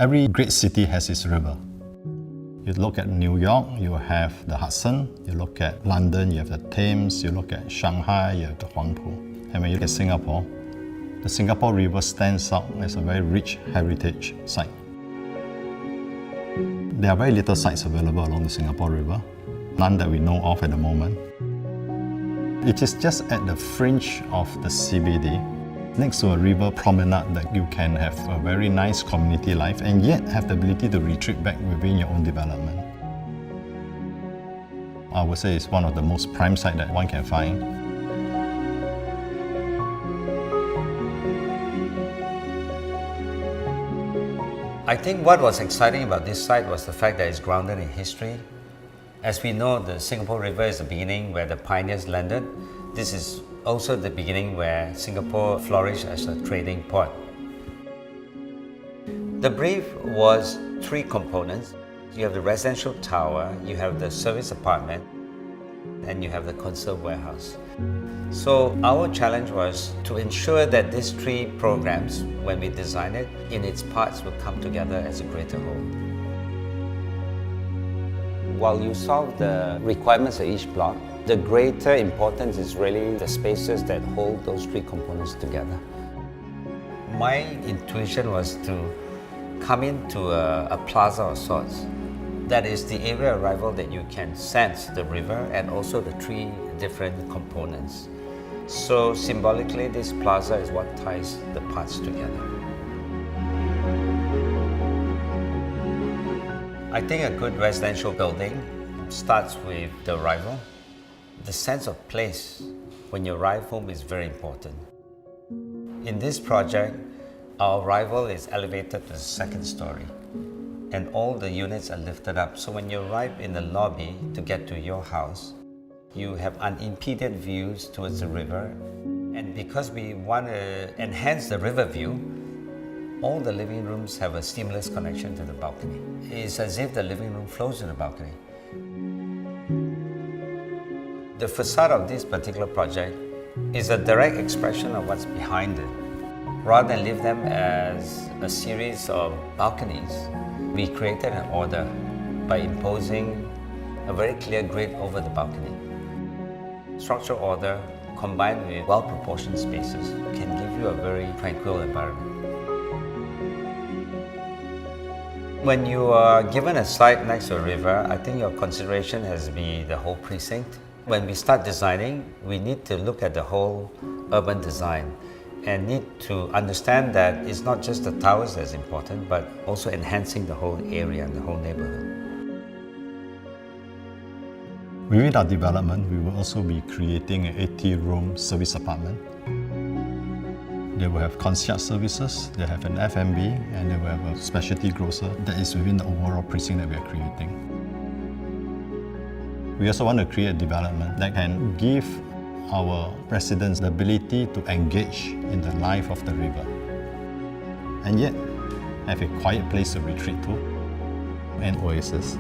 Every great city has its river. You look at New York, you have the Hudson. You look at London, you have the Thames. You look at Shanghai, you have the Huangpu. And when you look at Singapore, the Singapore River stands out as a very rich heritage site. There are very little sites available along the Singapore River, none that we know of at the moment. It is just at the fringe of the CBD, next to a river promenade, that you can have a very nice community life and yet have the ability to retreat back within your own development. I would say it's one of the most prime sites that one can find. I think what was exciting about this site was the fact that it's grounded in history. As we know, the Singapore River is the beginning where the pioneers landed. This is also the beginning where Singapore flourished as a trading port. The brief was 3 components. You have the residential tower, you have the service apartment, and you have the conserve warehouse. So our challenge was to ensure that these 3 programs, when we design it, in its parts will come together as a greater whole. While you solve the requirements of each block, the greater importance is really the spaces that hold those 3 components together. My intuition was to come into a plaza of sorts. That is the area of arrival that you can sense the river and also the 3 different components. So symbolically, this plaza is what ties the parts together. I think a good residential building starts with the arrival. The sense of place when you arrive home is very important. In this project, our arrival is elevated to the 2nd story, and all the units are lifted up. So when you arrive in the lobby to get to your house, you have unimpeded views towards the river. And because we want to enhance the river view, all the living rooms have a seamless connection to the balcony. It's as if the living room flows to the balcony. The facade of this particular project is a direct expression of what's behind it. Rather than leave them as a series of balconies, we created an order by imposing a very clear grid over the balcony. Structural order combined with well-proportioned spaces can give you a very tranquil environment. When you are given a site next to a river, I think your consideration has to be the whole precinct. When we start designing, we need to look at the whole urban design and need to understand that it's not just the towers that's important, but also enhancing the whole area and the whole neighborhood. Within our development, we will also be creating an 80-room service apartment. They will have concierge services, they have an F&B, and they will have a specialty grocer that is within the overall precinct that we are creating. We also want to create a development that can give our residents the ability to engage in the life of the river, and yet have a quiet place to retreat to, an oasis.